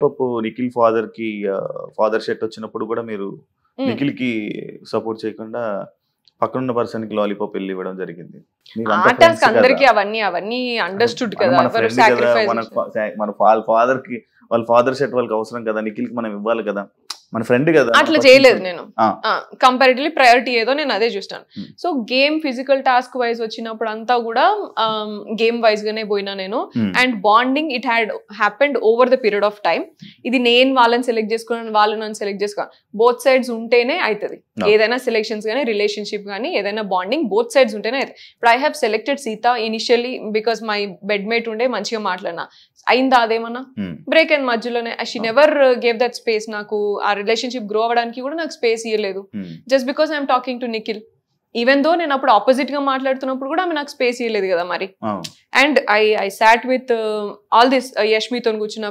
పాపు నిఖిల్ ఫాదర్ కి father shirt వచ్చినప్పుడు కూడా మీరు నిఖిల్ కి సపోర్ట్ చేయకుండా పక్కనున్న పర్సన్ కి లాలీపాప్ వెళ్ళి ఇవ్వడం జరిగింది. అవన్నీ అండర్స్టూడ్ కదా, మన ఫాదర్ కి వాళ్ళ ఫాదర్ షర్ట్ వాళ్ళకి అవసరం కదా, నిఖిల్ కి మనం ఇవ్వాలి కదా, మన ఫ్రెండ్ కదా. అట్లా చేయలేదు నేను. కంపారిటివ్లీ ప్రయారిటీ ఏదో నేను అదే చూస్తాను. So game physical task wise వచ్చినప్పుడు అంతా కూడా గేమ్ వైజ్ గానే పోయినా నేను. And bonding it had happened over the period of time. ఇది నేను వాళ్ళని సెలెక్ట్ చేసుకున్నాను, వాళ్ళు నన్ను సెలెక్ట్ చేసుకోవాలి, బోత్ సైడ్స్ ఉంటేనే అవుతుంది. ఏదైనా సెలెక్షన్స్ కానీ రిలేషన్షిప్ కానీ ఏదైనా బాండింగ్ బోత్ సైడ్స్ ఉంటేనే అవుతుంది. ఇప్పుడు I have selected Seetha initially because my bedmate ఉండే, మంచిగా మాట్లాడినా. అయిందా అదేమన్నా? బ్రేక్ అయిన మధ్యలోనే. She never gave that space. నాకు ఆ రిలేషన్షిప్ గ్రో అవ్వడానికి కూడా నాకు స్పేస్ ఇవ్వలేదు. Just because I'm talking to Nikhil. Even though నేను అప్పుడు ఆపోజిట్ గా మాట్లాడుతున్నప్పుడు కూడా ఆమె నాకు స్పేస్ ఇవ్వలేదు కదా మరి. And I sat with all this. యష్మితో కూర్చున్న,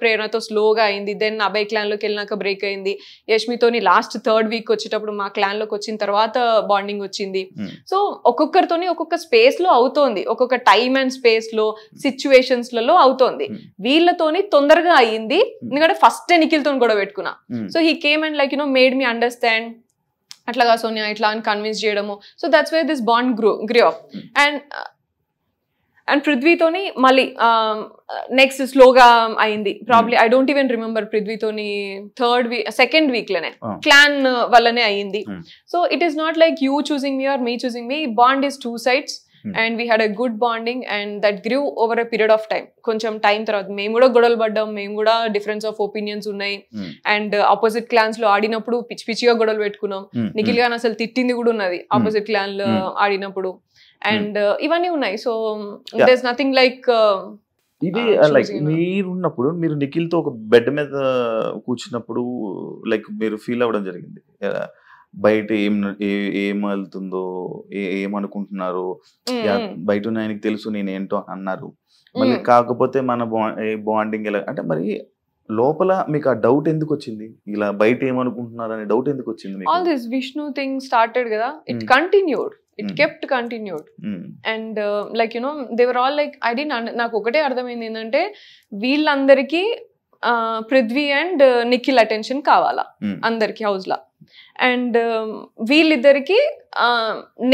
ప్రేరణతో స్లోగా అయింది. దెన్ అభయ్ క్లాన్ లోకి వెళ్ళినాక బ్రేక్ అయింది. యష్మితోని లాస్ట్ 3rd వీక్ వచ్చేటప్పుడు మా క్లాన్ లోకి వచ్చిన తర్వాత బాండింగ్ వచ్చింది. సో ఒక్కొక్కరితోని ఒక్కొక్క స్పేస్ లో అవుతోంది, ఒక్కొక్క టైమ్ అండ్ స్పేస్ లో సిచ్యువేషన్స్ లలో అవుతోంది. వీళ్ళతోని తొందరగా అయ్యింది ఎందుకంటే ఫస్ట్ నిఖిల్ తోని కూడా పెట్టుకున్నా. So he came and like made me understand, అట్లాగా సోనియా ఇట్లా అని కన్విన్స్ చేయడము. So that's where this bond grow up. And పృథ్వీతోని మళ్ళీ నెక్స్ట్ స్లోగా అయింది. Probably I don't even remember పృథ్వీతోని 2nd వీక్ లోనే క్లాన్ వల్లనే అయ్యింది. So it is not like you choosing me or me choosing me. Bond is 2 sides and we had a good bonding and that grew over a period of time. కొంచెం time తర్వాత మేము కూడా గొడవలు పడ్డాం, మేము కూడా డిఫరెన్స్ ఆఫ్ ఒపీనియన్స్ ఉన్నాయి. And opposite clans లో ఆడినప్పుడు పిచ్చి పిచ్చిగా గొడవలు పెట్టుకున్నాం. నిఖిల్ గాని అసలు తిట్టింది కూడా ఉన్నది ఆపోజిట్ క్లాన్ లో ఆడినప్పుడు. అండ్ ఇవన్నీ ఉన్నాయి. So there is nothing like ఇది లైక్ మీరున్నప్పుడు మీరు నిఖిల్ తో ఒక బెడ్ మీద కూర్చున్నప్పుడు లైక్ మీరు ఫీల్ అవ్వడం జరిగింది, బయట ఏం వెళ్తుందో, ఏమనుకుంటున్నారు, బయట ఆయనకి తెలుసు నేనేంటో అన్నారు. మళ్ళీ కాకపోతే మన బాండింగ్ ఎలా అంటే, మరి లోపల మీకు ఆ డౌట్ ఎందుకు వచ్చింది? ఇలా బయట ఏమనుకుంటున్నారు అనే డౌట్ ఎందుకు వచ్చింది? All this Vishnu thing started కదా, it continued, it kept continued. And like they were all like, I didn't నాకు ఒకటే అర్థమైంది ఏంటంటే వీళ్ళందరికీ పృథ్వీ అండ్ నిఖిల్ అటెన్షన్ కావాలా అందరికి హౌస్ లా. అండ్ వీళ్ళిద్దరికి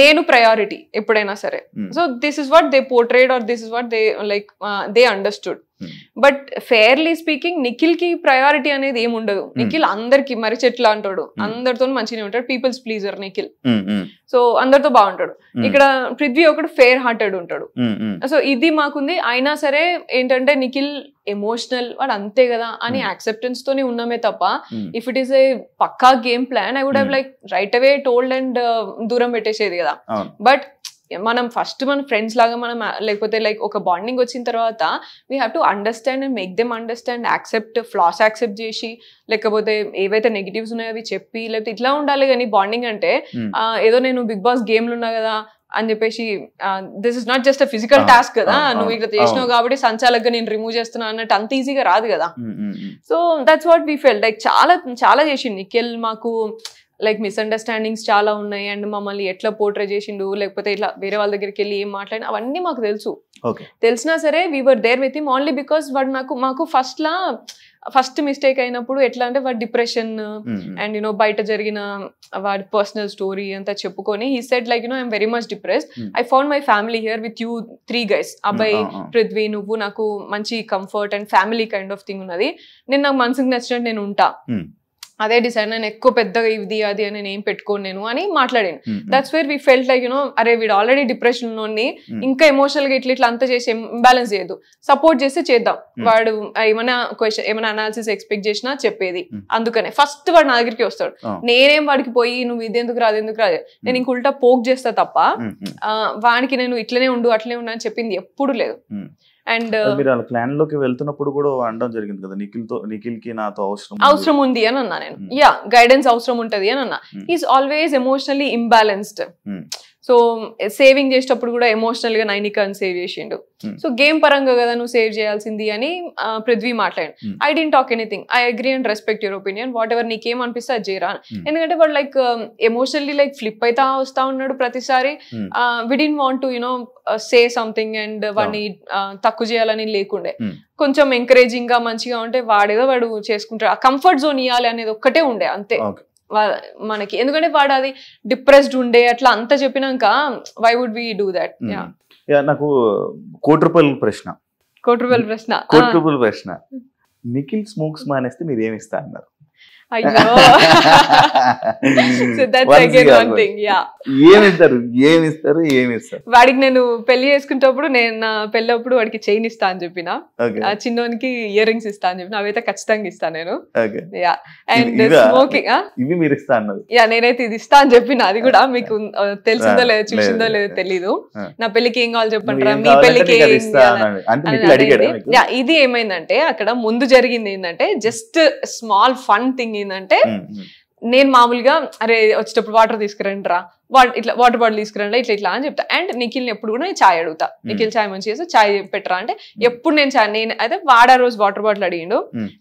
నేను ప్రయారిటీ ఎప్పుడైనా సరే. So this is what they portrayed or this is what they like they understood. But fairly speaking Nikhil కి ప్రయారిటీ అనేది ఏమి ఉండదు. నిఖిల్ అందరికి మరి చెట్లు అంటాడు, అందరితో మంచిగానే ఉంటాడు, పీపుల్స్ ప్లీజర్ నిఖిల్. సో అందరితో బాగుంటాడు. ఇక్కడ పృథ్వీ ఒకడు ఫెయిర్ హార్టెడ్ ఉంటాడు. సో ఇది మాకుంది. అయినా సరే ఏంటంటే నిఖిల్ ఎమోషనల్ వాడు అంతే కదా అని యాక్సెప్టెన్స్ తోనే ఉన్నామే తప్ప, ఇఫ్ ఇట్ ఈస్ ఏ పక్కా game plan I would have like right away told and దూరం పెట్టేసేది కదా. బట్ మనం ఫస్ట్ మన ఫ్రెండ్స్ లాగా మనం లేకపోతే లైక్ ఒక బాండింగ్ వచ్చిన తర్వాత we have to understand and make them understand, accept, floss accept చేసి, లేకపోతే ఏవైతే నెగిటివ్స్ ఉన్నాయో అవి చెప్పి, లేకపోతే ఇట్లా ఉండాలి. కానీ బాండింగ్ అంటే ఏదో నేను బిగ్ బాస్ గేమ్లు ఉన్నా కదా అని చెప్పేసి this is not just a physical task కదా, నువ్వు ఇక్కడ చేసినావు కాబట్టి సంచాలకుగా నేను రిమూవ్ చేస్తున్నా అన్నట్టు అంత ఈజీగా రాదు కదా. So that's what we felt. Like చాలా చాలా చేసిండు నిఖిల్. మాకు లైక్ మిస్అండర్స్టాండింగ్స్ చాలా ఉన్నాయి అండ్ మమ్మల్ని ఎట్లా పోర్ట్రే చేసిండు, లేకపోతే ఇట్లా వేరే వాళ్ళ దగ్గరికి వెళ్ళి ఏం మాట్లాడిన అవన్నీ మాకు తెలుసు. తెలిసినా సరే we were there with him only because వాడు మాకు ఫస్ట్ మిస్టేక్ అయినప్పుడు ఎట్లా అంటే వాడి డిప్రెషన్ అండ్ బయట జరిగిన వాడి పర్సనల్ స్టోరీ అంతా చెప్పుకొని he said like I'm very much depressed, I found my family here with you 3 guys, అబ్బాయి, పృథ్వీ, నువ్వు, నాకు మంచి comfort and family kind of thing ఉన్నది. నేను నాకు మనసుకు నచ్చినట్టు నేను ఉంటా, అదే డిసైడ్, నేను ఎక్కువ పెద్దగా ఇది అది అని నేను ఏం పెట్టుకోను నేను అని మాట్లాడాను. That's where we felt like అరే వీడు ఆల్రెడీ డిప్రెషన్ లోని ఇంకా ఎమోషనల్ గా ఇట్లా అంతా చేసి ఇంబ్యాలెన్స్ చేయదు, సపోర్ట్ చేస్తే చేద్దాం. వాడు ఏమైనా క్వశ్చన్ ఏమైనా అనాలిసిస్ ఎక్స్పెక్ట్ చేసినా చెప్పేది. అందుకనే ఫస్ట్ వాడు నా దగ్గరికి వస్తాడు. నేనేం వాడికి పోయి నువ్వు ఇది ఎందుకు రాదు నేను ఇంక ఉల్టా పోక్ చేస్తా తప్ప వానికి నేను ఇట్లనే ఉండు అట్లనే ఉండు అని చెప్పింది ఎప్పుడు లేదు. అండ్ మీరు క్లాన్ లోకి వెళ్తున్నప్పుడు కూడా అనడం జరిగింది కదా, నిఖిల్ కి నాతో అవసరం ఉంది అని అన్నా నేను. గైడెన్స్ అవసరం ఉంటది అని అన్నా. He's always emotionally imbalanced. So saving చేసేటప్పుడు కూడా ఎమోషనల్ గా నైనికాని సేవ్ చేసిండు. సో గేమ్ పరంగా కదా నువ్వు సేవ్ చేయాల్సింది అని పృథ్వీ మాట్లాడాడు. I don't talk anything, I agree and respect your opinion, what ever నీకేం అనిపిస్తే అది చేయరా. ఎందుకంటే వాడు లైక్ ఎమోషనల్లీ లైక్ ఫ్లిప్ అయితే వస్తా ఉన్నాడు ప్రతిసారి. We didn't want to you know say something and వాడిని తక్కువ చేయాలని లేకుండే. కొంచెం ఎంకరేజింగ్ గా మంచిగా ఉంటే వాడేదో వాడు చేసుకుంటాడు. ఆ కంఫర్ట్ జోన్ ఇవ్వాలి అనేది ఒక్కటే ఉండే అంతే మనకి. ఎందుకంటే వాడు అది డిప్రెస్డ్ ఉండే అట్లా అంతా చెప్పినాక why would we do that. నాకు కోటి రూపాయల ప్రశ్న, నిఖిల్ స్మోక్స్ మానేస్తే మీరు ఏమి ఇస్తా అన్నారు? అయ్యో so that's again one thing. ఏమిస్తారు వాడికి నేను పెళ్లి చేసుకునేటప్పుడు నేను నా పెళ్ళప్పుడు వాడికి చైన్ ఇస్తా అని చెప్పిన, చిన్నోనికి ఇయర్ రింగ్స్ ఇస్తా అని చెప్పిన, అవైతే ఖచ్చితంగా ఇస్తాను నేను. అండ్ స్మోకింగ్ ఇవి మీరు ఇస్తా అన్నారు. నేనైతే ఇది ఇస్తా అని చెప్పిన. అది కూడా మీకు తెలిసిందో లేదో చూసిందో లేదో తెలీదు. నా పెళ్లికి ఏం కావాలి చెప్పండి, మీ పెళ్లికి ఇది ఏమైందంటే అక్కడ ముందు జరిగింది ఏంటంటే జస్ట్ స్మాల్ ఫన్ థింగ్ ఏంటంటే, నేను మామూలుగా అరే వచ్చేటప్పుడు వాటర్ తీసుకురండి రా, ఇట్లా వాటర్ బాటిల్ తీసుకురండి ఇట్లా అని చెప్తా. అండ్ నిఖిల్ని ఎప్పుడు కూడా నేను ఛాయ్ అడుగుతా, నిఖిల్ ఛాయ్ మంచి చేస్తే ఛాయ్ పెట్టరా అంటే ఎప్పుడు నేను ఛాయ్, నేను అయితే వాడు ఆ రోజు వాటర్ బాటిల్ అడిగిండు,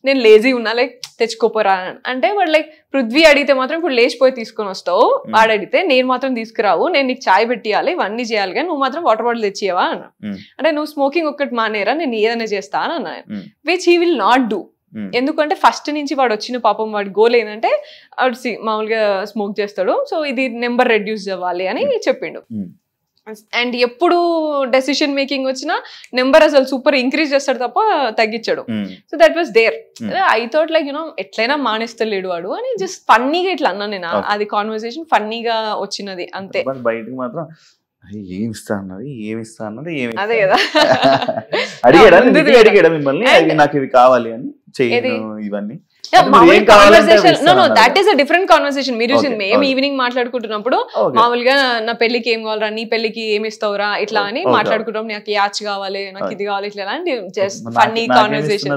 నేను లేజీ ఉన్నా లైక్ తెచ్చుకోపోరా అంటే వాడు లైక్ పృథ్వీ అడిగితే మాత్రం ఇప్పుడు లేచిపోయి తీసుకొని వస్తావు, వాడు అడిగితే నేను మాత్రం తీసుకురావు, నేను నీకు ఛాయ్ పెట్టియాలి ఇవన్నీ చేయాలి కానీ నువ్వు మాత్రం వాటర్ బాటిల్ తెచ్చియవా అన్న. అంటే నువ్వు స్మోకింగ్ ఒక్కటి మానేరా నేను ఏదైనా చేస్తా అని అన్నా, which he will not do. ఎందుకంటే ఫస్ట్ నుంచి వాడు వచ్చిన పాపం వాడి గోల్ ఏంటంటే వాడు మామూలుగా స్మోక్ చేస్తాడు, సో ఇది నెంబర్ రెడ్యూస్ అవ్వాలి అని చెప్పిండు. అండ్ ఎప్పుడు డెసిషన్ మేకింగ్ వచ్చినా నెంబర్ అసలు సూపర్ ఇంక్రీజ్ చేస్తాడు తప్ప తగ్గించాడు. So that was there. I thought like you know ఎట్లయినా మానేస్తలేడు వాడు అని జస్ట్ ఫన్నీగా ఇట్లా అన్నా నేను. అది కాన్వర్సేషన్ ఫన్నీగా వచ్చినది అంతే. బయటకు మాత్రం ఏమిస్తా అన్నది అదే కదా అడిగాడా మిమ్మల్ని నాకు ఇవి కావాలి అని ఇవన్నీ? That is a different conversation. మీరు మేము ఈవినింగ్ మాట్లాడుకుంటున్నప్పుడు మామూలుగా నా పెళ్లికి ఏం కావాలరా, నీ పెళ్లికి ఏమి ఇస్తావురా ఇట్లా అని మాట్లాడుకుంటాం. నాకు యాచ్ కావాలి, నాకు ఇది కావాలి ఇట్లా అని just funny conversation.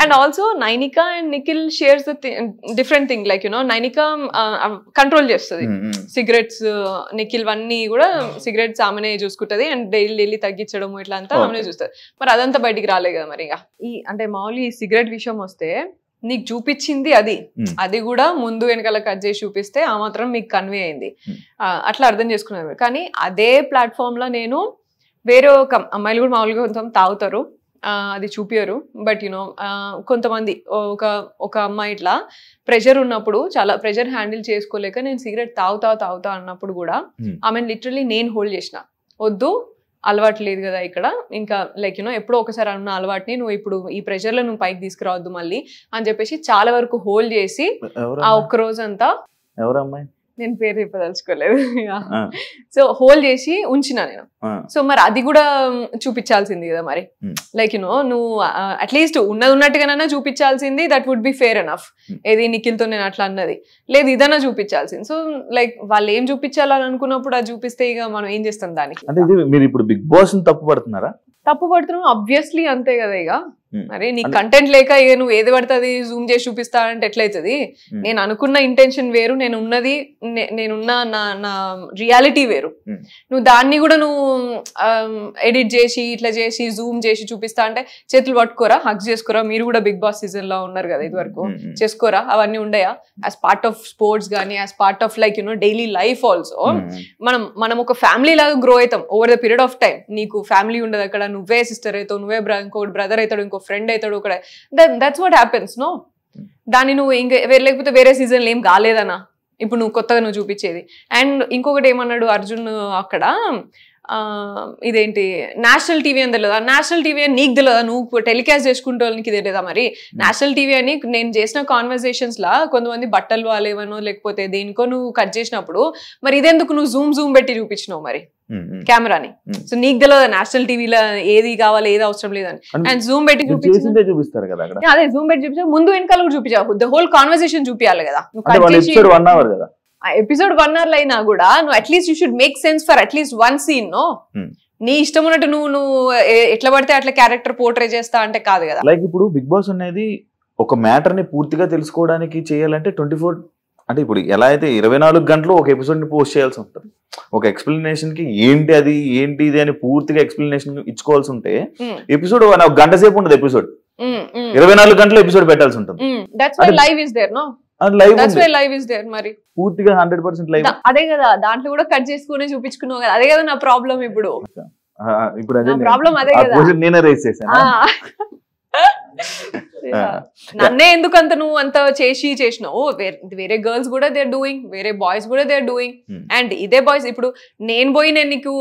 And also Nainika and Nikhil shares the different thing. Like you know Nainika control చేస్తుంది సిగరెట్స్, నిఖిల్ అన్ని కూడా సిగరెట్స్ ఆమెనే చూసుకుంటది అండ్ డైలీ తగ్గించడం ఇట్లా అంతా ఆమెనే చూస్తుంది. మరి అదంతా బయటికి రాలేదు కదా మరి. ఇక అంటే మామూలు ఈ సిగరెట్ విషయం వస్తే నీకు చూపించింది అది కూడా ముందు వెనకాల కట్ చేసి చూపిస్తే ఆ మాత్రం మీకు కన్వే అయింది, అట్లా అర్థం చేసుకున్నారు. కానీ అదే ప్లాట్ఫామ్ లో నేను వేరే ఒక అమ్మాయిలు కూడా మామూలుగా కొంచెం తాగుతారు, అది చూపియరు. బట్ యునో కొంతమంది ఒక అమ్మాయి ఇట్లా ప్రెషర్ ఉన్నప్పుడు చాలా ప్రెషర్ హ్యాండిల్ చేసుకోలేక నేను సిగరెట్ తాగుతా అన్నప్పుడు కూడా ఆమెను లిటరలీ నేను హోల్డ్ చేసిన, వద్దు అలవాటు లేదు కదా ఇక్కడ, ఇంకా లైక్ యూనో ఎప్పుడో ఒకసారి అన్న అలవాటుని నువ్వు ఇప్పుడు ఈ ప్రెషర్ లో నువ్వు పైకి తీసుకురావద్దు మళ్ళీ అని చెప్పేసి చాలా వరకు హోల్డ్ చేసి ఆ ఒక్క రోజంతా, నేను పేరు చెప్పదలుచుకోలేదు, సో హోల్డ్ చేసి ఉంచిన నేను. సో మరి అది కూడా చూపించాల్సింది కదా మరి. లైక్ యూనో నువ్వు అట్లీస్ట్ ఉన్నట్టుగానైనా చూపించాల్సింది, that would be fair enough. ఏది నిఖిల్తో నేను అట్లా అన్నది లేదు, ఇదన్నా చూపించాల్సింది. సో లైక్ వాళ్ళు ఏం చూపించాలని అనుకున్నప్పుడు అది చూపిస్తే ఇక మనం ఏం చేస్తాం దానికి. మీరు ఇప్పుడు బిగ్ బాస్ తప్పు పడుతున్నారా? తప్పు పడుతున్నావు ఆబ్వియస్లీ, అంతే కదా. ఇక మరి నీకు కంటెంట్ లేక ఇక నువ్వు ఏది పడుతుంది జూమ్ చేసి చూపిస్తా అంటే ఎట్లయితుంది? నేను అనుకున్న ఇంటెన్షన్ వేరు, నేనున్న నా రియాలిటీ వేరు. నువ్వు దాన్ని కూడా నువ్వు ఎడిట్ చేసి ఇట్లా చేసి జూమ్ చేసి చూపిస్తా అంటే చేతులు పట్టుకోరా, హక్ చేసుకోరా? మీరు కూడా బిగ్ బాస్ సీజన్ లో ఉన్నారు కదా ఇది వరకు, చేసుకోరా? అవన్నీ ఉండయా? యాజ్ పార్ట్ ఆఫ్ స్పోర్ట్స్ కానీ as part of like you know daily life also మనం ఒక ఫ్యామిలీ లాగా గ్రో అవుతాం over the period of time. నీకు ఫ్యామిలీ ఉండదు అక్కడ, నువ్వే సిస్టర్ అవుతావు, నువ్వే ఇంకోటి బ్రదర్ అవుతాడు, ఇంకో ఫ్రెండ్ అవుతాడు ఒకడే. That's what happens. నో, దాన్ని నువ్వు ఇంకా లేకపోతే వేరే సీజన్లో ఏం కాలేదనా ఇప్పుడు నువ్వు కొత్తగా నువ్వు చూపించేది. అండ్ ఇంకొకటి ఏమన్నాడు అర్జున్ అక్కడ, ఇదేంటి నేషనల్ టీవీ అని తెలియదా? నేషనల్ టీవీ అని నీకు తెలియదా? నువ్వు టెలికాస్ట్ చేసుకుంటే నీకు తెలియదా? మరి నేషనల్ టీవీ అని నేను చేసిన కాన్వర్సేషన్స్ లా కొంతమంది బట్టలు వాళ్ళేవనో లేకపోతే దేనికో నువ్వు కట్ చేసినప్పుడు మరి ఇదెందుకు నువ్వు జూమ్ పెట్టి చూపించినావు మరి కెమెరాని? సో నీకు తెలియదా నేషనల్ టీవీలో ఏది కావాలి ఏది అవసరం లేదని? అండ్ జూమ్ పెట్టి చూపిస్తారు కదా. అదే జూమ్ పెట్టి చూపించా, ముందు వెనకాల కూడా చూపించావు, ద హోల్ కాన్వర్సేషన్ చూపించాలి కదా. ఎపిసోడ్ 1 hour అయినా కూడా నువ్వు at least you should make sense for at least one scene. No, నీ ఇష్టం ఉన్నట్టు నువ్వు ఎట్లా పడితే అట్లా క్యారెక్టర్ పోర్ట్రే చేస్తా అంటే కాదు కదా. లైక్ ఇప్పుడు బిగ్ బాస్ అనేది ఒక మ్యాటర్ ని పూర్తిగా తెలుసుకోవడానికి చేయాలంటే 24 అంటే ఇప్పుడు ఎలా అయితే 24 గంటలు ఒక ఎపిసోడ్ ని పోస్ట్ చేయాల్సి ఉంటుంది, ఒక ఎక్స్ప్లెనేషన్ కి ఏంటి అది ఏంటి ఇది అని పూర్తిగా ఎక్స్ప్లెనేషన్ ఇచ్చుకోవాల్సి ఉంటే ఎపిసోడ్ ఒక గంట సేపు ఉంటుంది ఎపిసోడ్, 24 గంటలు ఎపిసోడ్ పెట్టాల్సి ఉంటుంది. పూర్తిగా 100% లైవ్. అదే కదా, దాంట్లో కూడా కట్ చేసుకుని చూపించుకున్నావు కదా, అదే కదా నా ప్రాబ్లం ఇప్పుడు. ఇప్పుడు అదే ప్రాబ్లం అదే కదా, నేనే రేస్ చేశాను. నన్నే ఎందుకు అంత నువ్వు అంత చేసినావు? వేరే గర్ల్స్ కూడా దే ఆర్ డూయింగ్, వేరే బాయ్స్ కూడా దే ఆర్ డూయింగ్. అండ్ ఇదే బాయ్స్ ఇప్పుడు నేను పోయి నేను నీకు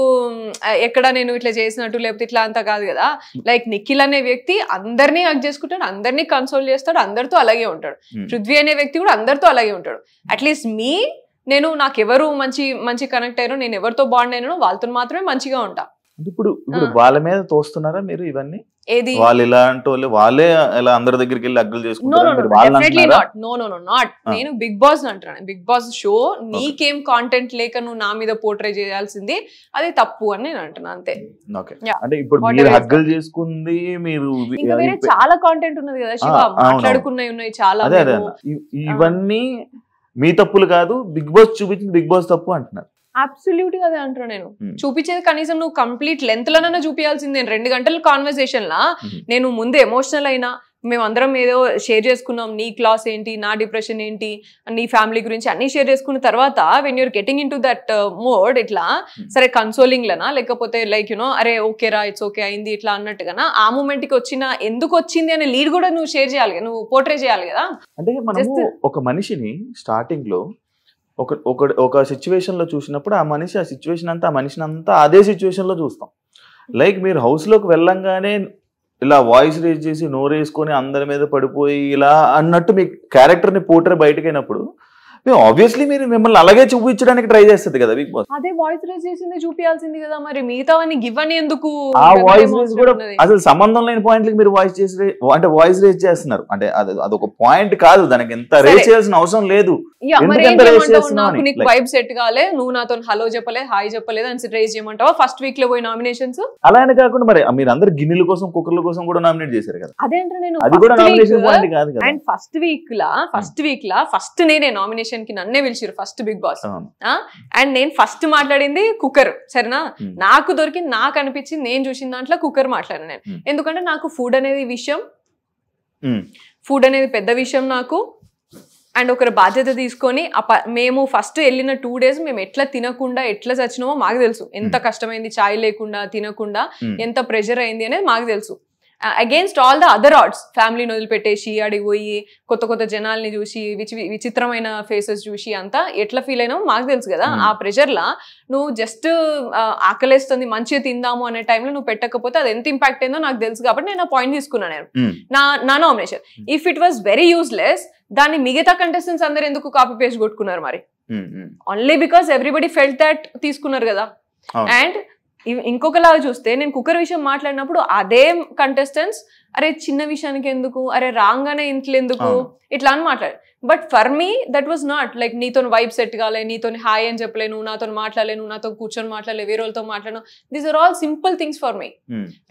ఎక్కడ నేను ఇట్లా చేసినట్టు లేకపోతే ఇట్లా అంతా కాదు కదా. లైక్ నిఖిల్ అనే వ్యక్తి అందరినీ హగ్ చేసుకుంటాడు, అందరినీ కన్సోల్ చేస్తాడు, అందరితో అలాగే ఉంటాడు. పృథ్వీ అనే వ్యక్తి కూడా అందరితో అలాగే ఉంటాడు. అట్లీస్ట్ నేను నాకు ఎవరు మంచి మంచి కనెక్ట్ అయ్యారో, నేను ఎవరితో బాండ్ అయినానో వాళ్ళతో మాత్రమే మంచిగా ఉంటా. ఇప్పుడు వాళ్ళ మీద తోస్తున్నారా మీరు ఇవన్నీ? ఏది వాళ్ళు ఇలాంటి వాళ్ళు వాళ్ళే ఇలా అందరి దగ్గరికి వెళ్ళి అగ్గులు చేసుకుంటారు? నేను బిగ్ బాస్ అంటున్నాను. బిగ్ బాస్ షో నీకేం కాంటెంట్ లేక నువ్వు నా మీద పోర్ట్రే చేయాల్సింది అది తప్పు అని నేను అంటున్నా, అంతే. అంటే ఇప్పుడు మీరు హగ్గులు చేసుకుంది, మీరు ఇంకా వేరే చాలా కాంటెంట్ ఉన్నది కదా శివ, మాట్లాడుకున్నవి ఉన్నాయి చాలా. ఇవన్నీ మీ తప్పులు కాదు, బిగ్ బాస్ చూపించింది బిగ్ బాస్ తప్పు అంటున్నారు. అబ్సల్యూట్ గా అదే అంటున్నా నేను. చూపించేది కనీసం నువ్వు కంప్లీట్ లెంత్ లోనైనా చూపించాల్సిందే. 2 గంటల కాన్వర్సేషన్ లా నేను ముందు ఎమోషనల్ అయినా, మేమందరం ఏదో షేర్ చేసుకున్నాం, నీ క్లాస్ ఏంటి, నా డిప్రెషన్ ఏంటి, నీ ఫ్యామిలీ గురించి అన్ని షేర్ చేసుకున్న తర్వాత when you're getting in to that mode, ఇట్లా సరే కన్సోలింగ్ లనా లేకపోతే లైక్ యునో అరే ఓకే రా ఇట్స్ ఓకే అయింది ఇట్లా అన్నట్టుగా ఆ మూమెంట్ కి వచ్చిన ఎందుకు వచ్చింది అనే లీడ్ కూడా నువ్వు షేర్ చేయాలి, నువ్వు పోర్ట్రే చేయాలి కదా. అంటే మనము ఒక మనిషిని స్టార్టింగ్ లో ఒక సిచ్యువేషన్ లో చూసినప్పుడు ఆ సిచ్యువేషన్ అంతా ఆ మనిషిని అంతా అదే సిచ్యువేషన్ లో చూస్తాం. లైక్ మీరు హౌస్ లోకి వెళ్ళంగానే ఇలా వాయిస్ రేజ్ చేసి నోరేసుకొని అందరి మీద పడిపోయి ఇలా అన్నట్టు మీ క్యారెక్టర్ ని పోర్ట్రే బయటకు అయినప్పుడు ఆబ్వియస్లీ మీరు మిమ్మల్ని అలాగే చూపించడానికి ట్రై చేస్తుంది కదా బిగ్ బాస్. అదే వాయిస్ రేజ్ చేసింది చూపించాల్సింది కదా, మరి మిగతావన్నీ గివ్ అని ఎందుకు? ఆ వాయిస్ రేజ్ కూడా అసలు సంబంధం లేని పాయింట్లకి మీరు వాయిస్ రేజ్ చేస్తున్నారు. అంటే అదొక పాయింట్ కాదు, దానికి ఎంత రేజ్ చేయాల్సిన అవసరం లేదు. నాకు నీకు వైబ్ సెట్ కాలే, నువ్వు నాతో హలో చెప్పలేదు, హాయ్ చెప్పలేదు అని రేజ్ చేయమంటావా? ఫస్ట్ వీక్ లో పోయి నామినేషన్స్ అలానే కాకుండా మరి మీరు అందరు గిన్నెల కోసం కుక్కర్ల కోసం కూడా నామినేట్ చేశారు కదా. అదేంటే నేను and first week law first నేనే నామినేషన్ కి నన్నే పిలిచారు ఫస్ట్ బిగ్ బాస్. అండ్ నేను ఫస్ట్ మాట్లాడింది కుక్కర్, సరేనా? నాకు దొరికింది, నాకు అనిపించింది, నేను చూసిన దాంట్లో కుక్కర్ మాట్లాడాను నేను. ఎందుకంటే నాకు ఫుడ్ అనేది పెద్ద విషయం నాకు. అండ్ ఒకరి బాధ్యత తీసుకొని మేము ఫస్ట్ వెళ్ళిన 2 days మేము ఎట్లా తినకుండా ఎట్లా చచ్చినామో మాకు తెలుసు. ఎంత కష్టమైంది చాయ్ లేకుండా తినకుండా, ఎంత ప్రెషర్ అయింది అనేది మాకు తెలుసు. అగేన్స్ట్ ఆల్ ద అదర్ ఆర్డ్స్, ఫ్యామిలీని వదిలిపెట్టేసి అడిగి పోయి కొత్త కొత్త జనాల్ని చూసి విచిత్రమైన ఫేసెస్ చూసి అంతా ఎట్లా ఫీల్ అయినామో మాకు తెలుసు కదా. ఆ ప్రెషర్లా నువ్వు జస్ట్ ఆకలేస్తుంది మంచిగా తిందాము అనే టైంలో నువ్వు పెట్టకపోతే అది ఎంత ఇంపాక్ట్ అయిందో నాకు తెలుసు. కాబట్టి నేను ఆ పాయింట్ తీసుకున్నాను నేను నా nomination. If it was very useless, దాన్ని మిగతా కంటెస్టెంట్స్ అందరు ఎందుకు కాపీ పేస్ట్ కొట్టుకున్నారు మరి? Only because everybody felt that తీసుకున్నారు కదా. అండ్ ఇంకొకలాగా చూస్తే నేను కుక్కర్ విషయం మాట్లాడినప్పుడు అదే కంటెస్టెంట్స్ అరే చిన్న విషయానికి ఎందుకు, అరే రాంగానే ఇంట్లో ఎందుకు, ఇట్లా అని మాట్లాడారు. But for me that was not like నీతో వైబ్ సెట్ కాలే, నీతో హాయ్ అని చెప్పలే, నువ్వు నాతో మాట్లాడలే, నువ్వు నాతో కూర్చొని మాట్లాడలే, వేరే వాళ్ళతో మాట్లాడను. These are all simple things for me.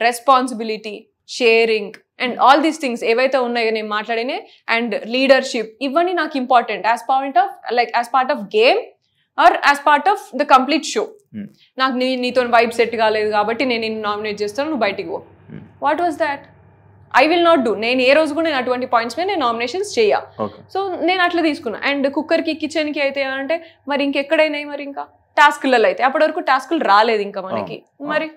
Responsibility, sharing and all these things ఏవైతే ఉన్నాయో నేను మాట్లాడినే, అండ్ లీడర్షిప్, ఇవన్నీ నాకు important as part of game or as part of the complete show. నాకు నీతో వైబ్ సెట్ కాలేదు కాబట్టి నేను నిన్ను నామినేట్ చేస్తాను, నువ్వు బయటికి పో. What was that? I will not do. నేను ఏ రోజు కూడా నేను అటువంటి పాయింట్స్ మీద నేను నామినేషన్స్ చెయ్యా. సో నేను అట్లా తీసుకున్నా. అండ్ కుక్కర్కి కిచెన్కి అయితే అంటే మరి ఇంకెక్కడైనా మరి ఇంకా టాస్క్లలో అయితే అప్పటి వరకు టాస్కులు రాలేదు ఇంకా మనకి మరి.